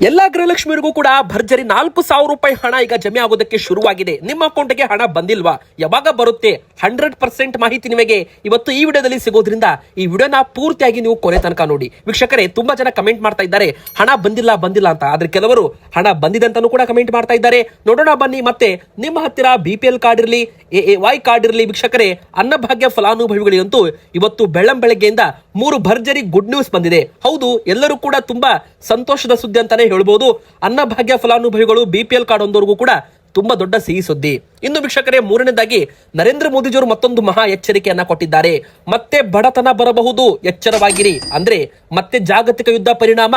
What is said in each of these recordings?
ಎಲ್ಲಾ ಗೃಹಲಕ್ಷ್ಮಿಯರಿಗೂ ಕೂಡ ಭರ್ಜರಿ 4,000 ರೂಪಾಯಿ ಹಣ ಈಗ ಜಮೆ ಆಗೋದಕ್ಕೆ ಶುರುವಾಗಿದೆ. ನಿಮ್ಮ ಅಕೌಂಟ್ಗೆ ಹಣ ಬಂದಿಲ್ವಾ? ಯಾವಾಗ ಬರುತ್ತೆ? 100% ಮಾಹಿತಿ ನಿಮಗೆ ಇವತ್ತು ಈ ವಿಡಿಯೋದಲ್ಲಿ ಸಿಗೋದ್ರಿಂದ ಈ ವಿಡಿಯೋನ ಪೂರ್ತಿಯಾಗಿ ನೀವು ಕೊನೆ ತನಕ ನೋಡಿ. ವೀಕ್ಷಕರೇ, ತುಂಬಾ ಜನ ಕಮೆಂಟ್ ಮಾಡ್ತಾ ಇದ್ದಾರೆ ಹಣ ಬಂದಿಲ್ಲ ಅಂತ. ಆದ್ರೆ ಕೆಲವರು ಹಣ ಬಂದಿದೆ ಅಂತಾನೂ ಕೂಡ ಕಮೆಂಟ್ ಮಾಡ್ತಾ ಇದ್ದಾರೆ. ನೋಡೋಣ ಬನ್ನಿ. ಮತ್ತೆ ನಿಮ್ಮ ಹತ್ತಿರ BPL ಕಾರ್ಡ್ ಇರಲಿ, AAY ಕಾರ್ಡ್ ಇರಲಿ, ವೀಕ್ಷಕರೇ, ಅನ್ನಭಾಗ್ಯ ಫಲಾನುಭವಿಗಳಿಗಂತೂ ಇವತ್ತು ಬೆಳ್ಳಂಬೆಳಗ್ಗೆಯಿಂದ 3 ಭರ್ಜರಿ ಗುಡ್ ನ್ಯೂಸ್ ಬಂದಿದೆ. ಹೌದು, ಎಲ್ಲರೂ ಕೂಡ ತುಂಬಾ ಸಂತೋಷದ ಸುದ್ದಿ ಅಂತಾನೆ ಹೇಳ್ಬೋದು. ಅನ್ನಭಾಗ್ಯ ಫಲಾನುಭವಿಗಳು BPL ಕಾರ್ಡ್ ಹೊಂದೋರ್ಗೂ ಕೂಡ ತುಂಬಾ ದೊಡ್ಡ ಸಿಹಿ ಸುದ್ದಿ. ಇನ್ನು ವೀಕ್ಷಕರೇ, ಮೂರನೇದಾಗಿ ನರೇಂದ್ರ ಮೋದಿಜಿಯವರು ಮತ್ತೊಂದು ಮಹಾ ಎಚ್ಚರಿಕೆಯನ್ನ ಕೊಟ್ಟಿದ್ದಾರೆ. ಮತ್ತೆ ಬಡತನ ಬರಬಹುದು, ಎಚ್ಚರವಾಗಿರಿ. ಅಂದ್ರೆ ಮತ್ತೆ ಜಾಗತಿಕ ಯುದ್ಧ ಪರಿಣಾಮ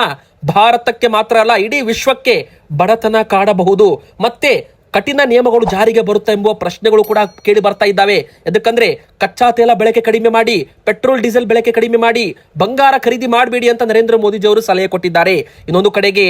ಭಾರತಕ್ಕೆ ಮಾತ್ರ ಅಲ್ಲ, ಇಡೀ ವಿಶ್ವಕ್ಕೆ ಬಡತನ ಕಾಡಬಹುದು. ಮತ್ತೆ ಕಠಿಣ ನಿಯಮಗಳು ಜಾರಿಗೆ ಬರುತ್ತಾ ಎಂಬುವ ಪ್ರಶ್ನೆಗಳು ಕೂಡ ಕೇಳಿ ಬರ್ತಾ ಇದ್ದಾವೆ. ಯಾಕಂದ್ರೆ ಕಚ್ಚಾ ತೈಲ ಬಳಕೆ ಕಡಿಮೆ ಮಾಡಿ, ಪೆಟ್ರೋಲ್ ಡೀಸೆಲ್ ಬಳಕೆ ಕಡಿಮೆ ಮಾಡಿ, ಬಂಗಾರ ಖರೀದಿ ಮಾಡಬೇಡಿ ಅಂತ ನರೇಂದ್ರ ಮೋದಿಜಿ ಅವರು ಸಲಹೆ ಕೊಟ್ಟಿದ್ದಾರೆ. ಇನ್ನೊಂದು ಕಡೆಗೆ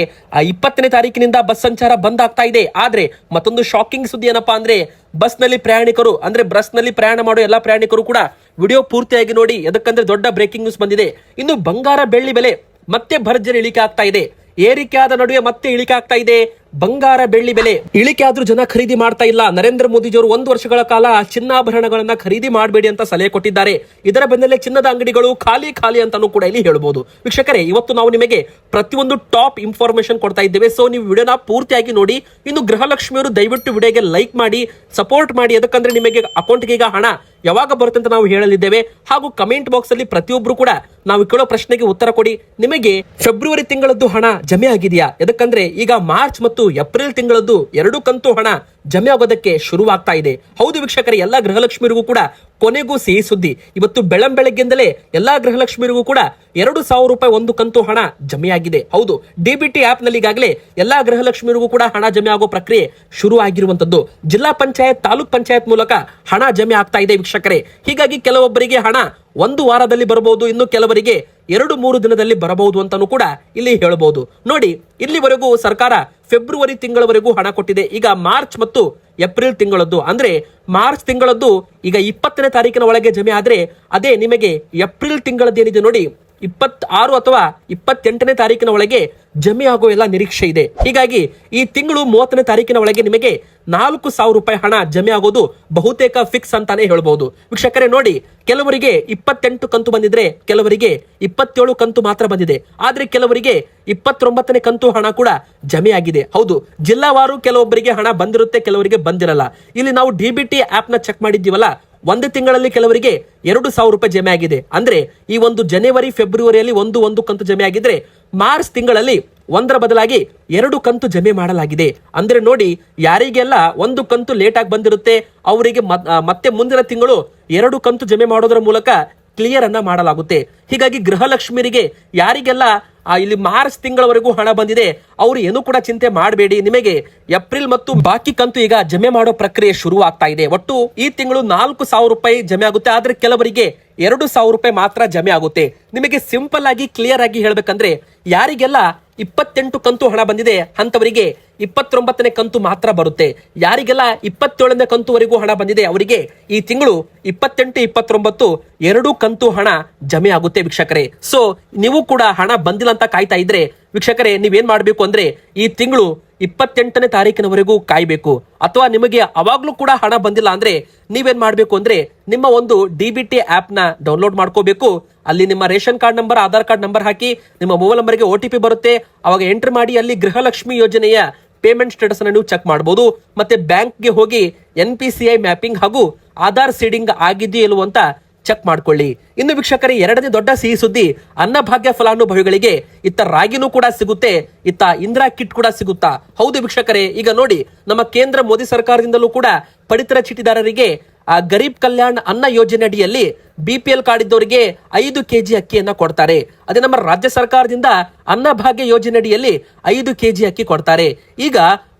20ನೇ ತಾರೀಕಿನಿಂದ ಬಸ್ ಸಂಚಾರ ಬಂದ್ ಆಗ್ತಾ ಇದೆ. ಆದ್ರೆ ಮತ್ತೊಂದು ಶಾಕಿಂಗ್ ಸುದ್ದಿ ಏನಪ್ಪಾ ಅಂದ್ರೆ, ಬಸ್ನಲ್ಲಿ ಪ್ರಯಾಣಿಕರು ಅಂದ್ರೆ ಬಸ್ನಲ್ಲಿ ಪ್ರಯಾಣ ಮಾಡೋ ಎಲ್ಲಾ ಪ್ರಯಾಣಿಕರು ಕೂಡ ವಿಡಿಯೋ ಪೂರ್ತಿಯಾಗಿ ನೋಡಿ. ಯಾಕಂದ್ರೆ ದೊಡ್ಡ ಬ್ರೇಕಿಂಗ್ ನ್ಯೂಸ್ ಬಂದಿದೆ. ಇನ್ನು ಬಂಗಾರ ಬೆಳ್ಳಿ ಬೆಲೆ ಮತ್ತೆ ಭರ್ಜರಿ ಇಳಿಕೆ ಆಗ್ತಾ ಇದೆ. ಏರಿಕೆ ಆದ ನಡುವೆ ಮತ್ತೆ ಇಳಿಕೆ ಆಗ್ತಾ ಇದೆ. ಬಂಗಾರ ಬೆಳ್ಳಿ ಬೆಲೆ ಇಳಿಕೆ ಆದ್ರೂ ಜನ ಖರೀದಿ ಮಾಡ್ತಾ ಇಲ್ಲ. ನರೇಂದ್ರ ಮೋದಿಜಿಯವರು 1 ವರ್ಷಗಳ ಕಾಲ ಚಿನ್ನಾಭರಣಗಳನ್ನ ಖರೀದಿ ಮಾಡಬೇಡಿ ಅಂತ ಸಲಹೆ ಕೊಟ್ಟಿದ್ದಾರೆ. ಇದರ ಬೆನ್ನಲ್ಲೇ ಚಿನ್ನದ ಅಂಗಡಿಗಳು ಖಾಲಿ ಅಂತಾನೂ ಕೂಡ ಇಲ್ಲಿ ಹೇಳ್ಬೋದು. ವೀಕ್ಷಕರೇ, ಇವತ್ತು ನಾವು ನಿಮಗೆ ಪ್ರತಿಯೊಂದು ಟಾಪ್ ಇನ್ಫಾರ್ಮೇಶನ್ ಕೊಡ್ತಾ ಇದ್ದೇವೆ. ಸೊ ನೀವು ವಿಡಿಯೋನ ಪೂರ್ತಿಯಾಗಿ ನೋಡಿ. ಇನ್ನು ಗೃಹಲಕ್ಷ್ಮಿಯವರು ದಯವಿಟ್ಟು ವಿಡಿಯೋಗೆ ಲೈಕ್ ಮಾಡಿ, ಸಪೋರ್ಟ್ ಮಾಡಿ. ಯಾಕಂದ್ರೆ ನಿಮಗೆ ಅಕೌಂಟ್ಗೆ ಈಗ ಹಣ ಯಾವಾಗ ಬರುತ್ತೆ ಅಂತ ನಾವು ಹೇಳಲಿದ್ದೇವೆ. ಹಾಗೂ ಕಮೆಂಟ್ ಬಾಕ್ಸ್ ಅಲ್ಲಿ ಪ್ರತಿಯೊಬ್ರು ಕೂಡ ನಾವು ಕೇಳೋ ಪ್ರಶ್ನೆಗೆ ಉತ್ತರ ಕೊಡಿ. ನಿಮಗೆ ಫೆಬ್ರವರಿ ತಿಂಗಳದ್ದು ಹಣ ಜಮೆ ಆಗಿದೆಯಾ? ಯಾಕಂದ್ರೆ ಈಗ ಮಾರ್ಚ್ ಮತ್ತು ಏಪ್ರಿಲ್ ತಿಂಗಳದ್ದು 2 ಕಂತು ಹಣ ಜಮೆ ಆಗೋದಕ್ಕೆ ಶುರುವಾಗ್ತಾ ಇದೆ. ಹೌದು ವೀಕ್ಷಕರೇ, ಎಲ್ಲಾ ಗೃಹಲಕ್ಷ್ಮಿಯರಿಗೂ ಕೂಡ ಕೊನೆಗೂ ಸಿಹಿ ಸುದ್ದಿ. ಇವತ್ತು ಬೆಳ್ಳಂಬೆಳಗ್ಗೆಯಿಂದಲೇ ಎಲ್ಲಾ ಗೃಹಲಕ್ಷ್ಮಿಯರಿಗೂ ಕೂಡ 2,000 ರೂಪಾಯಿ ಒಂದು ಕಂತು ಹಣ ಜಮೆಯಾಗಿದೆ. ಹೌದು, DBT ಆಪ್ ನಲ್ಲಿ ಈಗಾಗಲೇ ಎಲ್ಲಾ ಗೃಹಲಕ್ಷ್ಮಿಯರಿಗೂ ಕೂಡ ಹಣ ಜಮೆ ಆಗೋ ಪ್ರಕ್ರಿಯೆ ಶುರು ಆಗಿರುವಂತದ್ದು. ಜಿಲ್ಲಾ ಪಂಚಾಯತ್, ತಾಲೂಕ್ ಪಂಚಾಯತ್ ಮೂಲಕ ಹಣ ಜಮೆ ಆಗ್ತಾ ಇದೆ ವೀಕ್ಷಕರೇ. ಹೀಗಾಗಿ ಕೆಲವೊಬ್ಬರಿಗೆ ಹಣ 1 ವಾರದಲ್ಲಿ ಬರಬಹುದು, ಇನ್ನು ಕೆಲವರಿಗೆ 2-3 ದಿನದಲ್ಲಿ ಬರಬಹುದು ಅಂತಾನೂ ಕೂಡ ಇಲ್ಲಿ ಹೇಳಬಹುದು. ನೋಡಿ, ಇಲ್ಲಿವರೆಗೂ ಸರ್ಕಾರ ಫೆಬ್ರವರಿ ತಿಂಗಳವರೆಗೂ ಹಣ ಕೊಟ್ಟಿದೆ. ಈಗ ಮಾರ್ಚ್ ಮತ್ತು ಏಪ್ರಿಲ್ ತಿಂಗಳದ್ದು ಅಂದ್ರೆ ಮಾರ್ಚ್ ತಿಂಗಳದ್ದು ಈಗ 20ನೇ ತಾರೀಕಿನ ಒಳಗೆ ಜಮೆ ಆದ್ರೆ, ಅದೇ ನಿಮಗೆ ಏಪ್ರಿಲ್ ತಿಂಗಳದ್ದು ಏನಿದೆ ನೋಡಿ 26 ಅಥವಾ 28ನೇ ತಾರೀಕಿನ ಒಳಗೆ ಜಮೆ ಆಗೋ ಎಲ್ಲ ನಿರೀಕ್ಷೆ ಇದೆ. ಹೀಗಾಗಿ ಈ ತಿಂಗಳು 30ನೇ ತಾರೀಕಿನ ಒಳಗೆ ನಿಮಗೆ 4,000 ರೂಪಾಯಿ ಹಣ ಜಮೆ ಆಗೋದು ಬಹುತೇಕ ಫಿಕ್ಸ್ ಅಂತಾನೆ ಹೇಳ್ಬಹುದು. ವೀಕ್ಷಕರೇ ನೋಡಿ, ಕೆಲವರಿಗೆ 28 ಕಂತು ಬಂದಿದ್ರೆ ಕೆಲವರಿಗೆ 27 ಕಂತು ಮಾತ್ರ ಬಂದಿದೆ. ಆದ್ರೆ ಕೆಲವರಿಗೆ 29ನೇ ಕಂತು ಹಣ ಕೂಡ ಜಮೆ ಆಗಿದೆ. ಹೌದು, ಜಿಲ್ಲಾವಾರು ಕೆಲವೊಬ್ಬರಿಗೆ ಹಣ ಬಂದಿರುತ್ತೆ, ಕೆಲವರಿಗೆ ಬಂದಿರಲ್ಲ. ಇಲ್ಲಿ ನಾವು DBT ಆಪ್ ನ ಚೆಕ್ ಮಾಡಿದ್ದೀವಲ್ಲ, 1 ತಿಂಗಳಲ್ಲಿ ಕೆಲವರಿಗೆ 2,000 ರೂಪಾಯಿ ಜಮೆ ಆಗಿದೆ. ಅಂದ್ರೆ ಈ ಒಂದು ಜನವರಿ ಫೆಬ್ರವರಿಯಲ್ಲಿ ಒಂದು ಕಂತು ಜಮೆ ಆಗಿದ್ರೆ, ಮಾರ್ಚ್ ತಿಂಗಳಲ್ಲಿ 1ರ ಬದಲಾಗಿ 2 ಕಂತು ಜಮೆ ಮಾಡಲಾಗಿದೆ. ಅಂದ್ರೆ ನೋಡಿ, ಯಾರಿಗೆಲ್ಲ 1 ಕಂತು ಲೇಟ್ ಆಗಿ ಬಂದಿರುತ್ತೆ ಅವರಿಗೆ ಮತ್ತೆ ಮುಂದಿನ ತಿಂಗಳು 2 ಕಂತು ಜಮೆ ಮಾಡೋದರ ಮೂಲಕ ಕ್ಲಿಯರ್ ಅನ್ನ ಮಾಡಲಾಗುತ್ತೆ. ಹೀಗಾಗಿ ಗೃಹಲಕ್ಷ್ಮಿಯರಿಗೆ ಯಾರಿಗೆಲ್ಲ ಇಲ್ಲಿ ಮಾರ್ಚ್ ತಿಂಗಳವರೆಗೂ ಹಣ ಬಂದಿದೆ ಅವರು ಏನು ಕೂಡ ಚಿಂತೆ ಮಾಡಬೇಡಿ. ನಿಮಗೆ ಏಪ್ರಿಲ್ ಮತ್ತು ಬಾಕಿ ಕಂತು ಈಗ ಜಮೆ ಮಾಡೋ ಪ್ರಕ್ರಿಯೆ ಶುರು ಆಗ್ತಾ ಇದೆ. ಒಟ್ಟು ಈ ತಿಂಗಳು 4,000 ರೂಪಾಯಿ ಜಮೆ ಆಗುತ್ತೆ. ಆದ್ರೆ ಕೆಲವರಿಗೆ 2,000 ರೂಪಾಯಿ ಮಾತ್ರ ಜಮೆ ಆಗುತ್ತೆ. ನಿಮಗೆ ಸಿಂಪಲ್ ಆಗಿ ಕ್ಲಿಯರ್ ಆಗಿ ಹೇಳ್ಬೇಕಂದ್ರೆ, ಯಾರಿಗೆಲ್ಲ 28 ಕಂತು ಹಣ ಬಂದಿದೆ ಅಂತವರಿಗೆ 29ನೇ ಕಂತು ಮಾತ್ರ ಬರುತ್ತೆ. ಯಾರಿಗೆಲ್ಲ 27ನೇ ಕಂತುವರೆಗೂ ಹಣ ಬಂದಿದೆ ಅವರಿಗೆ ಈ ತಿಂಗಳು 28, 29 2 ಕಂತು ಹಣ ಜಮೆ ಆಗುತ್ತೆ ವೀಕ್ಷಕರೇ. ಸೊ ನೀವು ಕೂಡ ಹಣ ಬಂದಿಲ್ಲ ಅಂತ ಕಾಯ್ತಾ ಇದ್ರೆ ವೀಕ್ಷಕರೇ, ನೀವೇನ್ ಮಾಡ್ಬೇಕು ಅಂದ್ರೆ ಈ ತಿಂಗಳು 28ನೇ ತಾರೀಕಿನವರೆಗೂ ಕಾಯ್ಬೇಕು. ಅಥವಾ ನಿಮಗೆ ಅವಾಗ್ಲೂ ಕೂಡ ಹಣ ಬಂದಿಲ್ಲ ಅಂದ್ರೆ ನೀವೇನ್ ಮಾಡ್ಬೇಕು ಅಂದ್ರೆ ನಿಮ್ಮ ಒಂದು DBT ಆಪ್ ನ ಡೌನ್ಲೋಡ್ ಮಾಡ್ಕೋಬೇಕು. ಅಲ್ಲಿ ನಿಮ್ಮ ration card number, Aadhaar card number ಹಾಕಿ ನಿಮ್ಮ ಮೊಬೈಲ್ ನಂಬರ್ಗೆ OTP ಬರುತ್ತೆ. ಅವಾಗ ಎಂಟರ್ ಮಾಡಿ ಅಲ್ಲಿ ಗೃಹಲಕ್ಷ್ಮಿ ಯೋಜನೆಯ ಪೇಮೆಂಟ್ ಸ್ಟೇಟಸ್ ಅನ್ನು ನೀವು ಚೆಕ್ ಮಾಡಬಹುದು. ಮತ್ತೆ ಬ್ಯಾಂಕ್ಗೆ ಹೋಗಿ NPCI ಮ್ಯಾಪಿಂಗ್ ಹಾಗೂ ಆಧಾರ್ ಸೀಡಿಂಗ್ ಆಗಿದೆಯೋ ಇಲ್ವೋ ಅಂತ ಚೆಕ್ ಮಾಡ್ಕೊಳ್ಳಿ. ಇನ್ನು ವೀಕ್ಷಕರೇ, 2ನೇ ದೊಡ್ಡ ಸಿಹಿ ಸುದ್ದಿ, ಅನ್ನಭಾಗ್ಯ ಫಲಾನುಭವಿಗಳಿಗೆ ಇತ್ತ ರಾಗಿನೂ ಕೂಡ ಸಿಗುತ್ತೆ, ಇತ್ತ ಇಂದಿರಾ ಕಿಟ್ ಕೂಡ ಸಿಗುತ್ತಾ? ಹೌದು ವೀಕ್ಷಕರೇ, ಈಗ ನೋಡಿ, ನಮ್ಮ ಕೇಂದ್ರ ಮೋದಿ ಸರ್ಕಾರದಿಂದಲೂ ಕೂಡ ಪಡಿತರ ಚೀಟಿದಾರರಿಗೆ ಗರೀಬ್ ಕಲ್ಯಾಣ್ ಅನ್ನ ಯೋಜನೆ ಅಡಿಯಲ್ಲಿ BPL ಕಾರ್ಡ್ ಇದ್ದವರಿಗೆ 5 kg ಅಕ್ಕಿಯನ್ನ ಕೊಡ್ತಾರೆ. ಅದೇ ನಮ್ಮ ರಾಜ್ಯ ಸರ್ಕಾರದಿಂದ ಅನ್ನಭಾಗ್ಯ ಯೋಜನೆ ಅಡಿಯಲ್ಲಿ 5 kg ಅಕ್ಕಿ ಕೊಡ್ತಾರೆ. ಈಗ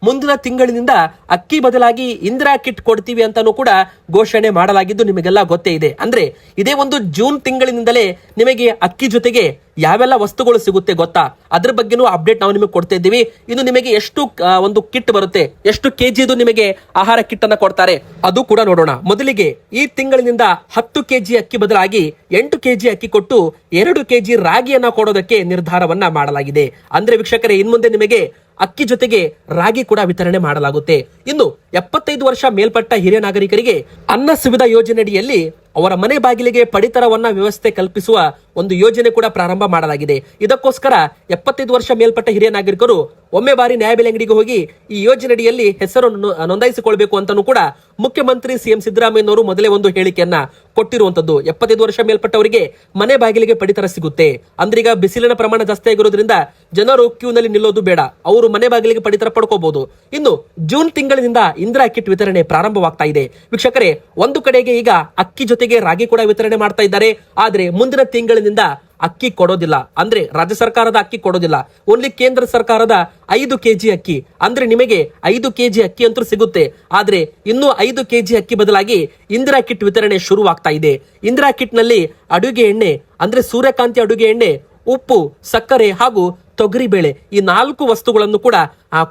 ಮುಂದಿನ ತಿಂಗಳಿನಿಂದ ಅಕ್ಕಿ ಬದಲಾಗಿ ಇಂದಿರಾ ಕಿಟ್ ಕೊಡ್ತೀವಿ ಅಂತಾನೂ ಕೂಡ ಘೋಷಣೆ ಮಾಡಲಾಗಿದ್ದು ನಿಮಗೆಲ್ಲ ಗೊತ್ತೇ ಇದೆ. ಅಂದ್ರೆ ಇದೇ ಒಂದು ಜೂನ್ ತಿಂಗಳಿನಿಂದಲೇ ನಿಮಗೆ ಅಕ್ಕಿ ಜೊತೆಗೆ ಯಾವೆಲ್ಲ ವಸ್ತುಗಳು ಸಿಗುತ್ತೆ ಗೊತ್ತಾ? ಅದ್ರ ಬಗ್ಗೆನೂ ಅಪ್ಡೇಟ್ ನಾವು ನಿಮಗೆ ಕೊಡ್ತಾ ಇದ್ದೀವಿ. ಇನ್ನು ನಿಮಗೆ ಎಷ್ಟು ಒಂದು ಕಿಟ್ ಬರುತ್ತೆ, ಎಷ್ಟು kg ನಿಮಗೆ ಆಹಾರ ಕಿಟ್ ಅನ್ನ ಕೊಡ್ತಾರೆ ಅದು ಕೂಡ ನೋಡೋಣ. ಮೊದಲಿಗೆ ಈ ತಿಂಗಳಿನಿಂದ 10 kg ಅಕ್ಕಿ ಬದಲಾಗಿ 8 ಕೆಜಿ ಅಕ್ಕಿ ಕೊಟ್ಟು 2 ಕೆಜಿ ರಾಗಿಯನ್ನ ಕೊಡೋದಕ್ಕೆ ನಿರ್ಧಾರವನ್ನ ಮಾಡಲಾಗಿದೆ. ಅಂದ್ರೆ ವೀಕ್ಷಕರೇ, ಇನ್ಮುಂದೆ ನಿಮಗೆ ಅಕ್ಕಿ ಜೊತೆಗೆ ರಾಗಿ ಕೂಡ ವಿತರಣೆ ಮಾಡಲಾಗುತ್ತೆ. ಇನ್ನು 75 ವರ್ಷ ಮೇಲ್ಪಟ್ಟ ಹಿರಿಯ ನಾಗರಿಕರಿಗೆ ಅನ್ನ ಸುವಿಧಾ ಯೋಜನೆಯಡಿಯಲ್ಲಿ ಅವರ ಮನೆ ಬಾಗಿಲಿಗೆ ಪಡಿತರವನ್ನ ವ್ಯವಸ್ಥೆ ಕಲ್ಪಿಸುವ ಒಂದು ಯೋಜನೆ ಕೂಡ ಪ್ರಾರಂಭ ಮಾಡಲಾಗಿದೆ. ಇದಕ್ಕೋಸ್ಕರ 75 ವರ್ಷ ಮೇಲ್ಪಟ್ಟ ಹಿರಿಯ ನಾಗರಿಕರು ಒಮ್ಮೆ ಬಾರಿ ನ್ಯಾಯಬೆಲೆ ಅಂಗಡಿಗೆ ಹೋಗಿ ಈ ಯೋಜನೆಯಡಿಯಲ್ಲಿ ಹೆಸರು ನೋಂದಾಯಿಸಿಕೊಳ್ಬೇಕು ಅಂತಾನೂ ಕೂಡ ಮುಖ್ಯಮಂತ್ರಿ ಸಿಎಂ ಸಿದ್ದರಾಮಯ್ಯನವರು ಮೊದಲೇ ಒಂದು ಹೇಳಿಕೆಯನ್ನ ಕೊಟ್ಟಿರುವಂತದ್ದು. 75 ವರ್ಷ ಮೇಲ್ಪಟ್ಟವರಿಗೆ ಮನೆ ಬಾಗಿಲಿಗೆ ಪಡಿತರ ಸಿಗುತ್ತೆ. ಅಂದ್ರೆ ಈಗ ಬಿಸಿಲಿನ ಪ್ರಮಾಣ ಜಾಸ್ತಿ ಆಗಿರೋದ್ರಿಂದ ಜನರು ಕ್ಯೂ ನಲ್ಲಿ ನಿಲ್ಲೋದು ಬೇಡ, ಅವರು ಮನೆ ಬಾಗಿಲಿಗೆ ಪಡಿತರ ಪಡ್ಕೋಬಹುದು. ಇನ್ನು ಜೂನ್ ತಿಂಗಳಿನಿಂದ ಇಂದಿರಾ ಕಿಟ್ ವಿತರಣೆ ಪ್ರಾರಂಭವಾಗ್ತಾ ಇದೆ. ವೀಕ್ಷಕರೇ, ಒಂದು ಕಡೆಗೆ ಈಗ ಅಕ್ಕಿ ಜೊತೆಗೆ ರಾಗಿ ಕೂಡ ವಿತರಣೆ ಮಾಡ್ತಾ ಇದ್ದಾರೆ. ಆದ್ರೆ ಮುಂದಿನ ತಿಂಗಳಿನಿಂದ ಅಕ್ಕಿ ಕೊಡೋದಿಲ್ಲ, ಅಂದ್ರೆ ರಾಜ್ಯ ಸರ್ಕಾರದ ಅಕ್ಕಿ ಕೊಡೋದಿಲ್ಲ, ಓನ್ಲಿ ಕೇಂದ್ರ ಸರ್ಕಾರದ 5 ಕೆಜಿ ಅಕ್ಕಿ. ಅಂದ್ರೆ ನಿಮಗೆ 5 ಕೆಜಿ ಅಕ್ಕಿ ಅಂತೂ ಸಿಗುತ್ತೆ. ಆದ್ರೆ ಇನ್ನು 5 ಕೆಜಿ ಅಕ್ಕಿ ಬದಲಾಗಿ ಇಂದಿರಾ ಕಿಟ್ ವಿತರಣೆ ಶುರುವಾಗ್ತಾ ಇದೆ. ಇಂದಿರಾ ಕಿಟ್ ನಲ್ಲಿ ಅಡುಗೆ ಎಣ್ಣೆ ಅಂದ್ರೆ ಸೂರ್ಯಕಾಂತಿ ಅಡುಗೆ ಎಣ್ಣೆ, ಉಪ್ಪು, ಸಕ್ಕರೆ ಹಾಗೂ ತೊಗರಿ ಬೇಳೆ, ಈ 4 ವಸ್ತುಗಳನ್ನು ಕೂಡ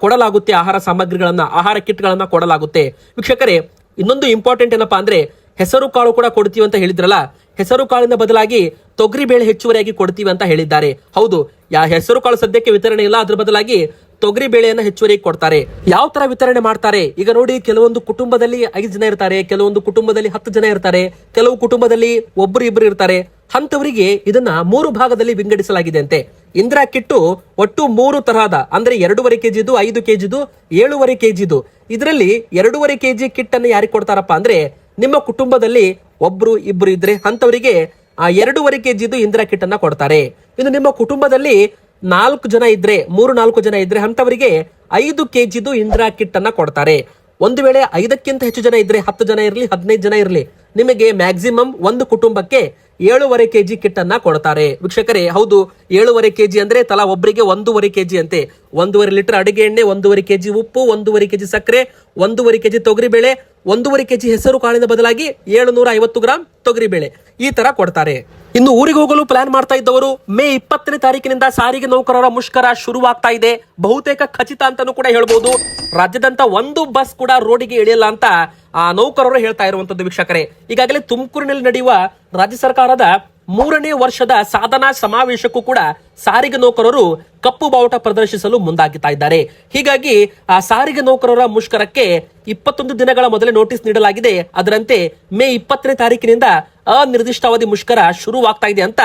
ಕೊಡಲಾಗುತ್ತೆ. ಆಹಾರ ಸಾಮಗ್ರಿಗಳನ್ನ, ಆಹಾರ ಕಿಟ್ ಗಳನ್ನ ಕೊಡಲಾಗುತ್ತೆ. ವೀಕ್ಷಕರೇ, ಇನ್ನೊಂದು ಇಂಪಾರ್ಟೆಂಟ್ ಏನಪ್ಪಾ ಅಂದ್ರೆ ಹೆಸರು ಕಾಳು ಕೂಡ ಕೊಡ್ತೀವಿ ಅಂತ ಹೇಳಿದ್ರಲ್ಲ, ಹೆಸರು ಕಾಳಿನ ಬದಲಾಗಿ ತೊಗರಿ ಬೇಳೆ ಹೆಚ್ಚುವರಿಯಾಗಿ ಕೊಡ್ತೀವಿ ಅಂತ ಹೇಳಿದ್ದಾರೆ. ಹೌದು, ಹೆಸರು ಕಾಳು ಸದ್ಯಕ್ಕೆ ವಿತರಣೆ ಇಲ್ಲ, ಅದ್ರ ಬದಲಾಗಿ ತೊಗರಿ ಬೇಳೆಯನ್ನ ಹೆಚ್ಚುವರಿಯಾಗಿ ಕೊಡ್ತಾರೆ. ಯಾವ ತರ ವಿತರಣೆ ಮಾಡ್ತಾರೆ ಈಗ ನೋಡಿ. ಕೆಲವೊಂದು ಕುಟುಂಬದಲ್ಲಿ 5 ಜನ ಇರ್ತಾರೆ, ಕೆಲವೊಂದು ಕುಟುಂಬದಲ್ಲಿ 10 ಜನ ಇರ್ತಾರೆ, ಕೆಲವು ಕುಟುಂಬದಲ್ಲಿ ಇಬ್ಬರು ಇರ್ತಾರೆ. ಅಂತವರಿಗೆ ಇದನ್ನ 3 ಭಾಗದಲ್ಲಿ ವಿಂಗಡಿಸಲಾಗಿದೆ ಅಂತೆ. ಇಂದಿರಾ ಕಿಟ್ಟು ಒಟ್ಟು 3 ತರಹದ, ಅಂದ್ರೆ 2.5 ಕೆಜಿದು, 5 ಕೆಜಿದು, 7.5 ಕೆಜಿದು. ಇದರಲ್ಲಿ 2.5 ಕೆಜಿ ಕಿಟ್ ಅನ್ನು ಯಾರಿಗೆ ಕೊಡ್ತಾರಪ್ಪ ಅಂದ್ರೆ, ನಿಮ್ಮ ಕುಟುಂಬದಲ್ಲಿ ಇಬ್ರು ಇದ್ರೆ ಅಂತವರಿಗೆ 2.5 ಕೆಜಿದು ಇಂದಿರಾ ಕಿಟ್ ಅನ್ನ ಕೊಡ್ತಾರೆ. ಇನ್ನು ನಿಮ್ಮ ಕುಟುಂಬದಲ್ಲಿ 4 ಜನ ಇದ್ರೆ, 3-4 ಜನ ಇದ್ರೆ ಅಂತವರಿಗೆ 5 ಕೆಜಿದು ಇಂದಿರಾ ಕಿಟ್ ಅನ್ನ ಕೊಡ್ತಾರೆ. ಒಂದು ವೇಳೆ 5ಕ್ಕಿಂತ ಹೆಚ್ಚು ಜನ ಇದ್ರೆ, 10 ಜನ ಇರಲಿ, 15 ಜನ ಇರಲಿ, ನಿಮಗೆ ಮ್ಯಾಕ್ಸಿಮಮ್ ಒಂದು ಕುಟುಂಬಕ್ಕೆ 7.5 ಕೆಜಿ ಕಿಟ್ ಅನ್ನ ಕೊಡ್ತಾರೆ. ವೀಕ್ಷಕರೇ, ಹೌದು, 7.5 ಕೆಜಿ ಅಂದ್ರೆ ತಲಾ ಒಬ್ಬರಿಗೆ 1.5 ಕೆಜಿ ಅಂತೆ. 1.5 ಲೀಟರ್ ಅಡಿಗೆ ಎಣ್ಣೆ, 1.5 ಕೆಜಿ ಉಪ್ಪು, 1.5 ಕೆಜಿ ಸಕ್ಕರೆ, 1.5 ಕೆಜಿ ತೊಗರಿ ಬೇಳೆ, 1.5 ಕೆಜಿ ಹೆಸರು ಕಾಳಿನ ಬದಲಾಗಿ 750 ಗ್ರಾಂ ತೊಗರಿ ಬೇಳೆ, ಈ ತರ ಕೊಡ್ತಾರೆ. ಇನ್ನು ಊರಿಗೆ ಹೋಗಲು ಪ್ಲಾನ್ ಮಾಡ್ತಾ ಇದ್ದವರು ಮೇ 20ನೇ ತಾರೀಕಿನಿಂದ ಸಾರಿಗೆ ನೌಕರರ ಮುಷ್ಕರ ಶುರುವಾಗ್ತಾ ಇದೆ. ಬಹುತೇಕ ಖಚಿತ ಅಂತಾನೂ ಕೂಡ ಹೇಳ್ಬೋದು. ರಾಜ್ಯದಂತ ಒಂದು ಬಸ್ ಕೂಡ ರೋಡಿಗೆ ಇಳಿಯಲ್ಲ ಅಂತ ನೌಕರರು ಹೇಳ್ತಾ ಇರುವಂತದ್ದು. ವೀಕ್ಷಕರೇ, ಈಗಾಗಲೇ ತುಮಕೂರಿನಲ್ಲಿ ನಡೆಯುವ ರಾಜ್ಯ ಸರ್ಕಾರದ 3ನೇ ವರ್ಷದ ಸಾಧನಾ ಸಮಾವೇಶಕ್ಕೂ ಕೂಡ ಸಾರಿಗೆ ನೌಕರರು ಕಪ್ಪು ಬಾವುಟ ಪ್ರದರ್ಶಿಸಲು ಮುಂದಾಗುತ್ತಾ ಇದ್ದಾರೆ. ಹೀಗಾಗಿ ಸಾರಿಗೆ ನೌಕರರ ಮುಷ್ಕರಕ್ಕೆ 21 ದಿನಗಳ ಮೊದಲೇ ನೋಟಿಸ್ ನೀಡಲಾಗಿದೆ. ಅದರಂತೆ ಮೇ 20ನೇ ತಾರೀಕಿನಿಂದ ಅನಿರ್ದಿಷ್ಟಾವಧಿ ಮುಷ್ಕರ ಶುರುವಾಗ್ತಾ ಇದೆ ಅಂತ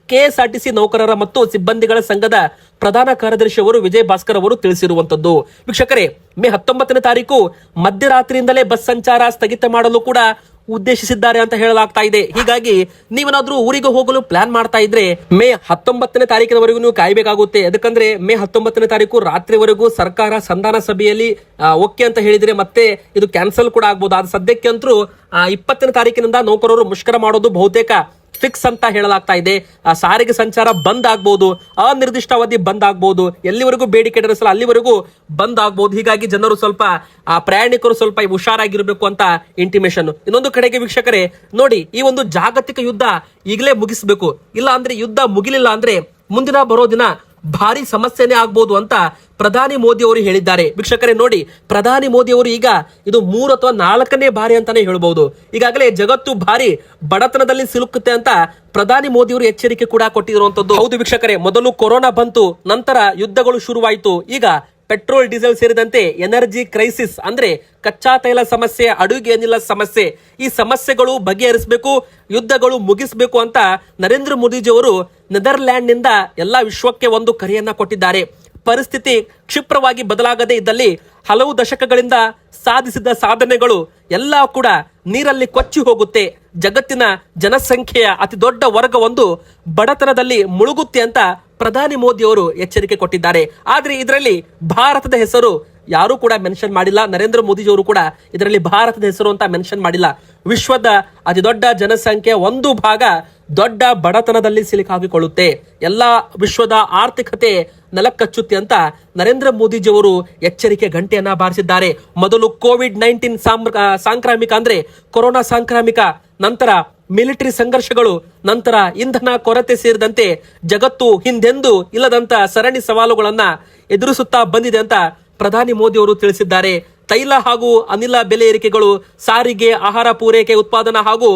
ಕೆಎಸ್ಆರ್ಟಿಸಿ ನೌಕರರ ಮತ್ತು ಸಿಬ್ಬಂದಿಗಳ ಸಂಘದ ಪ್ರಧಾನ ಕಾರ್ಯದರ್ಶಿ ಅವರು ವಿಜಯ್ ಭಾಸ್ಕರ್ ಅವರು ತಿಳಿಸಿರುವಂತದ್ದು. ವೀಕ್ಷಕರೇ, ಮೇ 19ನೇ ತಾರೀಕು ಮಧ್ಯರಾತ್ರಿಯಿಂದಲೇ ಬಸ್ ಸಂಚಾರ ಸ್ಥಗಿತ ಮಾಡಲು ಕೂಡ ಉದ್ದೇಶಿಸಿದ್ದಾರೆ ಅಂತ ಹೇಳಲಾಗ್ತಾ ಇದೆ. ಹೀಗಾಗಿ ನೀವೇನಾದ್ರೂ ಊರಿಗೆ ಹೋಗಲು ಪ್ಲಾನ್ ಮಾಡ್ತಾ ಇದ್ರೆ ಮೇ 19ನೇ ತಾರೀಕಿನವರೆಗೂ ನೀವು ಕಾಯಬೇಕಾಗುತ್ತೆ. ಯಾಕಂದ್ರೆ ಮೇ 19ನೇ ತಾರೀಕು ರಾತ್ರಿವರೆಗೂ ಸರ್ಕಾರ ಸಂಧಾನ ಸಭೆಯಲ್ಲಿ ಓಕೆ ಅಂತ ಹೇಳಿದ್ರೆ ಮತ್ತೆ ಇದು ಕ್ಯಾನ್ಸಲ್ ಕೂಡ ಆಗ್ಬಹುದು. ಆದ್ರೆ ಸದ್ಯಕ್ಕೆ ಅಂತೂ 20ನೇ ತಾರೀಕಿನಿಂದ ನೌಕರರು ಮುಷ್ಕರ ಮಾಡೋದು ಬಹುತೇಕ ಫಿಕ್ಸ್ ಅಂತ ಹೇಳಲಾಗ್ತಾ ಇದೆ. ಸಾರಿಗೆ ಸಂಚಾರ ಬಂದ್ ಆಗ್ಬಹುದು, ಅನಿರ್ದಿಷ್ಟಾವಧಿ ಬಂದ್ ಆಗ್ಬಹುದು, ಎಲ್ಲಿವರೆಗೂ ಬೇಡಿಕೆ ಇಡರಿಸಲ್ಲ ಅಲ್ಲಿವರೆಗೂ ಬಂದ್ ಆಗ್ಬಹುದು. ಹೀಗಾಗಿ ಜನರು ಸ್ವಲ್ಪ ಪ್ರಯಾಣಿಕರು ಸ್ವಲ್ಪ ಹುಷಾರಾಗಿರ್ಬೇಕು ಅಂತ ಇಂಟಿಮೇಷನ್. ಇನ್ನೊಂದು ಕಡೆಗೆ ವೀಕ್ಷಕರೇ ನೋಡಿ, ಈ ಒಂದು ಜಾಗತಿಕ ಯುದ್ಧ ಈಗಲೇ ಮುಗಿಸ್ಬೇಕು. ಇಲ್ಲ ಅಂದ್ರೆ ಯುದ್ಧ ಮುಗಿಲಿಲ್ಲ ಅಂದ್ರೆ ಮುಂದಿನ ಬರೋ ದಿನ ಭಾರಿ ಸಮಸ್ಯೆನೇ ಆಗ್ಬಹುದು ಅಂತ ಪ್ರಧಾನಿ ಮೋದಿ ಅವರು ಹೇಳಿದ್ದಾರೆ. ವೀಕ್ಷಕರೇ ನೋಡಿ, ಪ್ರಧಾನಿ ಮೋದಿ ಅವರು ಈಗ ಇದು 3 ಅಥವಾ 4ನೇ ಬಾರಿ ಅಂತಾನೆ ಹೇಳ್ಬಹುದು. ಈಗಾಗಲೇ ಜಗತ್ತು ಭಾರಿ ಬಡತನದಲ್ಲಿ ಸಿಲುಕುತ್ತೆ ಅಂತ ಪ್ರಧಾನಿ ಮೋದಿ ಅವರು ಎಚ್ಚರಿಕೆ ಕೂಡ ಕೊಟ್ಟಿರುವಂತದ್ದು. ಹೌದು ವೀಕ್ಷಕರೇ, ಮೊದಲು ಕೊರೋನಾ ಬಂತು, ನಂತರ ಯುದ್ಧಗಳು ಶುರುವಾಯಿತು. ಈಗ ಪೆಟ್ರೋಲ್ ಡೀಸೆಲ್ ಸೇರಿದಂತೆ ಎನರ್ಜಿ ಕ್ರೈಸಿಸ್ ಅಂದ್ರೆ ಕಚ್ಚಾ ತೈಲ ಸಮಸ್ಯೆ, ಅಡುಗೆ ಅನಿಲ ಸಮಸ್ಯೆ, ಈ ಸಮಸ್ಯೆಗಳು ಬಗೆಹರಿಸಬೇಕು, ಯುದ್ಧಗಳು ಮುಗಿಸಬೇಕು ಅಂತ ನರೇಂದ್ರ ಮೋದಿಜಿ ಅವರು ನೆದರ್ಲ್ಯಾಂಡ್ ನಿಂದ ಎಲ್ಲಾ ವಿಶ್ವಕ್ಕೆ ಒಂದು ಕರೆಯನ್ನ ಕೊಟ್ಟಿದ್ದಾರೆ. ಪರಿಸ್ಥಿತಿ ಕ್ಷಿಪ್ರವಾಗಿ ಬದಲಾಗದೇ ಇದ್ದಲ್ಲಿ ಹಲವು ದಶಕಗಳಿಂದ ಸಾಧಿಸಿದ ಸಾಧನೆಗಳು ಎಲ್ಲ ಕೂಡ ನೀರಲ್ಲಿ ಕೊಚ್ಚಿ ಹೋಗುತ್ತೆ. ಜಗತ್ತಿನ ಜನಸಂಖ್ಯೆಯ ಅತಿ ದೊಡ್ಡ ವರ್ಗವೊಂದು ಬಡತನದಲ್ಲಿ ಮುಳುಗುತ್ತೆ ಅಂತ ಪ್ರಧಾನಿ ಮೋದಿ ಅವರು ಎಚ್ಚರಿಕೆ ಕೊಟ್ಟಿದ್ದಾರೆ. ಆದ್ರೆ ಇದರಲ್ಲಿ ಭಾರತದ ಹೆಸರು ಯಾರು ಕೂಡ ಮೆನ್ಷನ್ ಮಾಡಿಲ್ಲ. ನರೇಂದ್ರ ಮೋದಿಜಿ ಅವರು ಕೂಡ ಇದರಲ್ಲಿ ಭಾರತದ ಹೆಸರು ಅಂತ ಮೆನ್ಷನ್ ಮಾಡಿಲ್ಲ. ವಿಶ್ವದ ಅತಿ ದೊಡ್ಡ ಜನಸಂಖ್ಯೆ ಒಂದು ಭಾಗ ದೊಡ್ಡ ಬಡತನದಲ್ಲಿ ಸಿಲುಕಾಗಿಕೊಳ್ಳುತ್ತೆ, ಎಲ್ಲಾ ವಿಶ್ವದ ಆರ್ಥಿಕತೆ ನೆಲಕ್ಕಚ್ಚುತ್ತೆ ಅಂತ ನರೇಂದ್ರ ಮೋದಿಜಿ ಅವರು ಎಚ್ಚರಿಕೆ ಗಂಟೆಯನ್ನ ಬಾರಿಸಿದ್ದಾರೆ. ಮೊದಲು ಕೋವಿಡ್-19 ಸಾಂಕ್ರಾಮಿಕ ಅಂದ್ರೆ ಕೊರೋನಾ ಸಾಂಕ್ರಾಮಿಕ, ನಂತರ ಮಿಲಿಟರಿ ಸಂಘರ್ಷಗಳು, ನಂತರ ಇಂಧನ ಕೊರತೆ ಸೇರಿದಂತೆ ಜಗತ್ತು ಹಿಂದೆಂದೂ ಇಲ್ಲದಂತ ಸರಣಿ ಸವಾಲುಗಳನ್ನ ಎದುರಿಸುತ್ತಾ ಬಂದಿದೆ ಅಂತ ಪ್ರಧಾನಿ ಮೋದಿ ಅವರು ತಿಳಿಸಿದ್ದಾರೆ. ತೈಲ ಹಾಗೂ ಅನಿಲ ಬೆಲೆ ಏರಿಕೆಗಳು ಸಾರಿಗೆ, ಆಹಾರ ಪೂರೈಕೆ, ಉತ್ಪಾದನಾ ಹಾಗೂ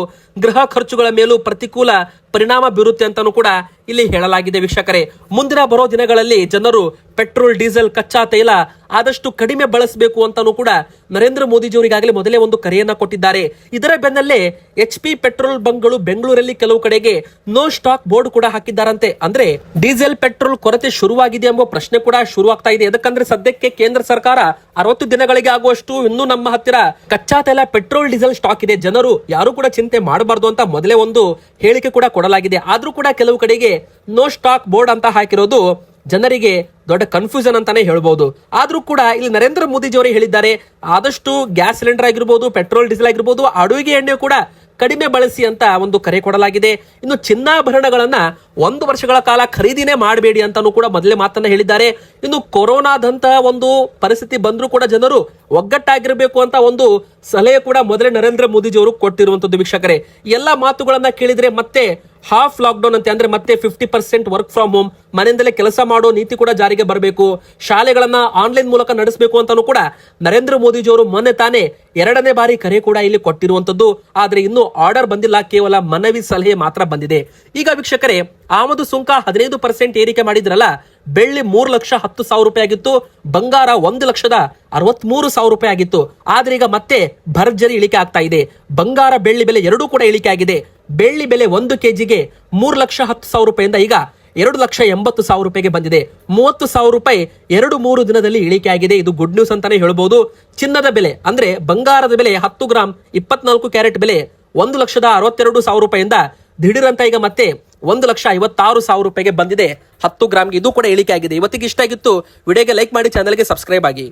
ಗೃಹ ಖರ್ಚುಗಳ ಮೇಲೂ ಪ್ರತಿಕೂಲ ಪರಿಣಾಮ ಬೀರುತ್ತೆ ಅಂತಾನೂ ಕೂಡ ಇಲ್ಲಿ ಹೇಳಲಾಗಿದೆ ವೀಕ್ಷಕರೇ. ಮುಂದಿನ ಬರೋ ದಿನಗಳಲ್ಲಿ ಜನರು ಪೆಟ್ರೋಲ್, ಡೀಸೆಲ್, ಕಚ್ಚಾ ತೈಲ ಆದಷ್ಟು ಕಡಿಮೆ ಬಳಸಬೇಕು ಅಂತಾನೂ ಕೂಡ ನರೇಂದ್ರ ಮೋದಿಜಿಯವರಿಗಾಗಲೇ ಮೊದಲೇ ಒಂದು ಕರೆಯನ್ನ ಕೊಟ್ಟಿದ್ದಾರೆ. ಇದರ ಬೆನ್ನಲ್ಲೇ HP ಪೆಟ್ರೋಲ್ ಬಂಕ್ಗಳು ಬೆಂಗಳೂರಲ್ಲಿ ಕೆಲವು ಕಡೆಗೆ ನೋ ಸ್ಟಾಕ್ ಬೋರ್ಡ್ ಕೂಡ ಹಾಕಿದ್ದಾರಂತೆ. ಅಂದ್ರೆ ಡೀಸೆಲ್, ಪೆಟ್ರೋಲ್ ಕೊರತೆ ಶುರುವಾಗಿದೆ ಎಂಬ ಪ್ರಶ್ನೆ ಕೂಡ ಶುರುವಾಗ್ತಾ ಇದೆ. ಯಾಕಂದ್ರೆ ಸದ್ಯಕ್ಕೆ ಕೇಂದ್ರ ಸರ್ಕಾರ 60 ದಿನಗಳಿಗೆ ಆಗುವಷ್ಟು ಇನ್ನೂ ನಮ್ಮ ಹತ್ತಿರ ಕಚ್ಚಾ ತೈಲ, ಪೆಟ್ರೋಲ್, ಡೀಸೆಲ್ ಸ್ಟಾಕ್ ಇದೆ, ಜನರು ಯಾರು ಕೂಡ ಚಿಂತೆ ಮಾಡಬಾರ್ದು ಅಂತ ಮೊದಲೇ ಒಂದು ಹೇಳಿಕೆ ಕೂಡ ಕೊಡಲಾಗಿದೆ. ಆದ್ರೂ ಕೂಡ ಕೆಲವು ಕಡೆಗೆ ನೋ ಸ್ಟಾಕ್ ಬೋರ್ಡ್ ಅಂತ ಹಾಕಿರೋದು ಜನರಿಗೆ ದೊಡ್ಡ ಕನ್ಫ್ಯೂಷನ್ ಅಂತಾನೆ ಹೇಳ್ಬಹುದು. ಆದ್ರೂ ಕೂಡ ಇಲ್ಲಿ ನರೇಂದ್ರ ಮೋದಿಜಿಯವರೇ ಹೇಳಿದ್ದಾರೆ, ಆದಷ್ಟು ಗ್ಯಾಸ್ ಸಿಲಿಂಡರ್ ಆಗಿರ್ಬೋದು, ಪೆಟ್ರೋಲ್, ಡೀಸೆಲ್ ಆಗಿರ್ಬೋದು, ಅಡುಗೆ ಎಣ್ಣೆ ಕೂಡ ಕಡಿಮೆ ಬಳಸಿ ಅಂತ ಒಂದು ಕರೆ ಕೊಡಲಾಗಿದೆ. ಇನ್ನು ಚಿನ್ನಾಭರಣಗಳನ್ನ 1 ವರ್ಷಗಳ ಕಾಲ ಖರೀದಿನೇ ಮಾಡಬೇಡಿ ಅಂತಾನೂ ಕೂಡ ಮೊದಲೇ ಮಾತನ್ನ ಹೇಳಿದ್ದಾರೆ. ಇನ್ನು ಕೊರೋನಾದಂತ ಒಂದು ಪರಿಸ್ಥಿತಿ ಬಂದ್ರೂ ಕೂಡ ಜನರು ಒಗ್ಗಟ್ಟಾಗಿರ್ಬೇಕು ಅಂತ ಒಂದು ಸಲಹೆ ಕೂಡ ಮೊದಲೇ ನರೇಂದ್ರ ಮೋದಿಜಿಯವರು ಕೊಟ್ಟಿರುವಂತದ್ದು ವೀಕ್ಷಕರೇ. ಎಲ್ಲಾ ಮಾತುಗಳನ್ನ ಕೇಳಿದ್ರೆ ಮತ್ತೆ ಹಾಫ್ ಲಾಕ್ಡೌನ್ ಅಂತ, ಅಂದ್ರೆ ಮತ್ತೆ 50% ವರ್ಕ್ ಫ್ರಮ್ ಹೋಮ್, ಮನೆಯಿಂದಲೇ ಕೆಲಸ ಮಾಡೋ ನೀತಿ ಕೂಡ ಜಾರಿಗೆ ಬರಬೇಕು, ಶಾಲೆಗಳನ್ನ ಆನ್ಲೈನ್ ಮೂಲಕ ನಡೆಸಬೇಕು ಅಂತಾನೂ ಕೂಡ ನರೇಂದ್ರ ಮೋದಿಜಿಯವರು ಮೊನ್ನೆ ತಾನೇ 2ನೇ ಬಾರಿ ಕರೆ ಕೂಡ ಇಲ್ಲಿ ಕೊಟ್ಟಿರುವಂತದ್ದು. ಆದ್ರೆ ಇನ್ನು ಆರ್ಡರ್ ಬಂದಿಲ್ಲ, ಕೇವಲ ಮನವಿ ಸಲಹೆ ಮಾತ್ರ ಬಂದಿದೆ. ಈಗ ವೀಕ್ಷಕರೇ, ಆಮದು ಸುಂಕ 15% ಏರಿಕೆ ಮಾಡಿದ್ರಲ್ಲ, ಬೆಳ್ಳಿ 3,10,000 ರೂಪಾಯಿ ಆಗಿತ್ತು, ಬಂಗಾರ 1,63,000 ರೂಪಾಯಿ ಆಗಿತ್ತು. ಆದ್ರೆ ಈಗ ಮತ್ತೆ ಭರ್ಜರಿ ಇಳಿಕೆ ಆಗ್ತಾ ಇದೆ. ಬಂಗಾರ, ಬೆಳ್ಳಿ ಬೆಲೆ ಎರಡೂ ಕೂಡ ಇಳಿಕೆ ಆಗಿದೆ. ಬೆಳ್ಳಿ ಬೆಲೆ 1 ಕೆಜಿಗೆ 3,10,000 ರೂಪಾಯಿಂದ ಈಗ 2,80,000 ರೂಪಾಯಿಗೆ ಬಂದಿದೆ. 30,000 ರೂಪಾಯಿ 2-3 ದಿನದಲ್ಲಿ ಇಳಿಕೆ ಆಗಿದೆ. ಇದು ಗುಡ್ ನ್ಯೂಸ್ ಅಂತಾನೆ ಹೇಳ್ಬಹುದು. ಚಿನ್ನದ ಬೆಲೆ ಅಂದ್ರೆ ಬಂಗಾರದ ಬೆಲೆ 10 ಗ್ರಾಮ್ 24 ಕ್ಯಾರೆಟ್ ಬೆಲೆ 1,62,000 ರೂಪಾಯಿಂದ ದಿಢೀರಂತ ಈಗ ಮತ್ತೆ 1,56,000 ರೂಪಾಯಿಗೆ ಬಂದಿದೆ 10 ಗ್ರಾಮ್ಗೆ. ಇದು ಕೂಡ ಇಳಿಕೆ ಆಗಿದೆ. ಇವತ್ತಿಗೆ ಇಷ್ಟ ಆಗಿತ್ತು, ವಿಡಿಯೋಗೆ ಲೈಕ್ ಮಾಡಿ, ಚಾನಲ್ಗೆ ಸಬ್ಸ್ಕ್ರೈಬ್ ಆಗಿ.